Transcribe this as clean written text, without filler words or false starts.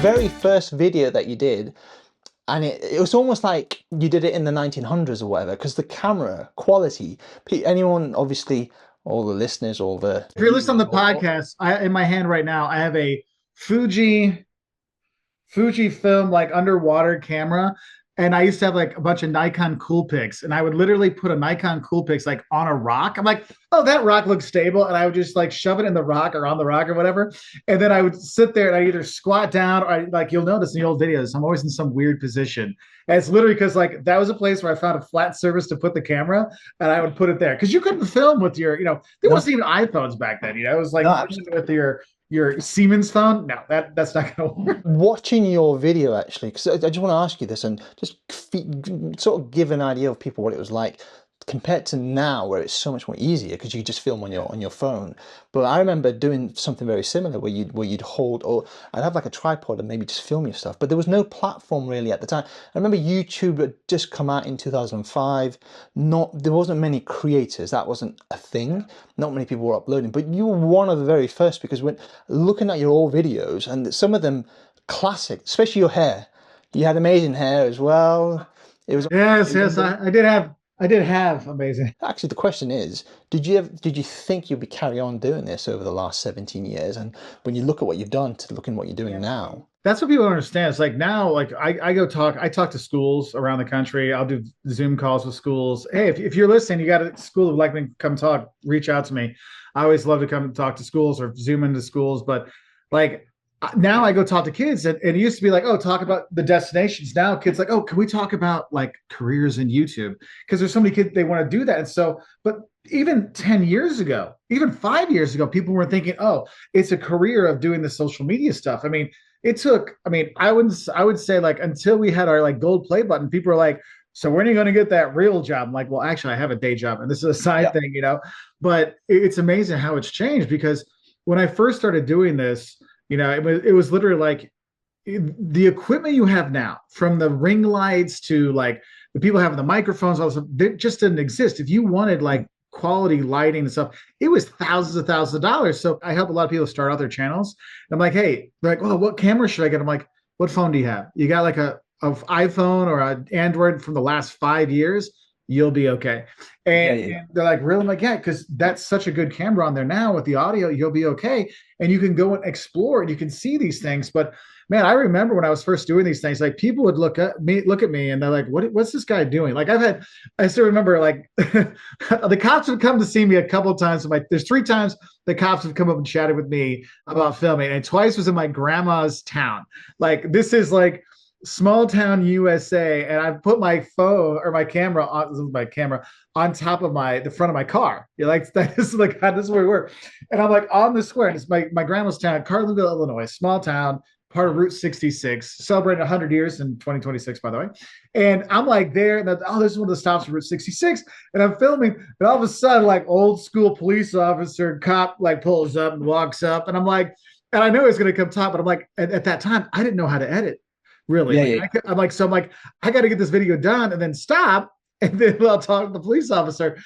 very first video that you did, and it was almost like you did it in the 1900s or whatever, because the camera quality, anyone, obviously, all the listeners, all the If you're listening on the podcast, in my hand right now, I have a Fuji Film like underwater camera. And I used to have like a bunch of Nikon Coolpix, and I would literally put a Nikon Coolpix like on a rock. I'm like, oh, that rock looks stable, and I would just like shove it in the rock or on the rock or whatever. And then I would sit there and I either squat down or like you'll notice in the old videos, I'm always in some weird position. And it's literally because like that was a place where I found a flat surface to put the camera, and I would put it there because you couldn't film with your, there wasn't even iPhones back then. It was like no, with your Siemens phone. No, that's not going to work. watching your video actually, because I just want to ask you this and just sort of give an idea of people what it was like compared to now, where it's so much more easier because you just film on your phone. But I remember doing something very similar where you'd hold, or I'd have like a tripod and maybe just film your stuff. But there was no platform really at the time. I remember YouTube had just come out in 2005. There wasn't many creators. That wasn't a thing. Not many people were uploading. But you were one of the very first, because when looking at your old videos, and some of them classic, especially your hair. You had amazing hair as well. It was yes. I did have amazing. actually, the question is, did you think you'd be carry on doing this over the last 17 years? And when you look at what you've done to look at what you're doing now, That's what people don't understand. It's like now, like I talk to schools around the country. I'll do Zoom calls with schools. Hey, if you're listening, you got a school who would like me to come talk, reach out to me. I always love to come talk to schools or Zoom into schools. But like now I go talk to kids, and it used to be like, oh, talk about the destinations. Now kids like, oh, can we talk about like careers in YouTube? Because there's so many kids, they want to do that. And so, but even 10 years ago, even 5 years ago, people were thinking, oh, it's a career of doing the social media stuff. I mean, I would say like until we had our like gold play button, people were like, so when are you going to get that real job? I'm like, well, actually I have a day job and this is a side thing, but it's amazing how it's changed, because when I first started doing this, it was literally like the equipment you have now, from the ring lights to like the people having the microphones, all this stuff, that just didn't exist. If you wanted like quality lighting and stuff, it was thousands of dollars. So I help a lot of people start out their channels. I'm like, hey, they're like, well, what camera should I get? I'm like, what phone do you have? You got like a iPhone or an Android from the last 5 years? You'll be okay. And they're like, really? I'm like, yeah, because that's such a good camera on there now with the audio, you'll be okay. And you can go and explore and you can see these things. But man, I remember when I was first doing these things, like people would look at me and they're like, what's this guy doing? Like I still remember like the cops would come to see me a couple of times. There's 3 times the cops have come up and chatted with me about filming, and twice was in my grandma's town. Like this is like small town USA, and I put my phone or my camera on top of the front of my car. You're like, this is like, this is where we were. And I'm like on the square, and it's my grandma's town, Carlinville, Illinois, small town, part of Route 66, celebrating 100 years in 2026, by the way. And I'm like there, and this is one of the stops of Route 66, and I'm filming, and all of a sudden, like old school police officer, cop, like pulls up and walks up, and I'm like, and I know he's going to come talk, but I'm like, at that time, I didn't know how to edit. Really? I'm like, I got to get this video done and then stop, and then I'll talk to the police officer.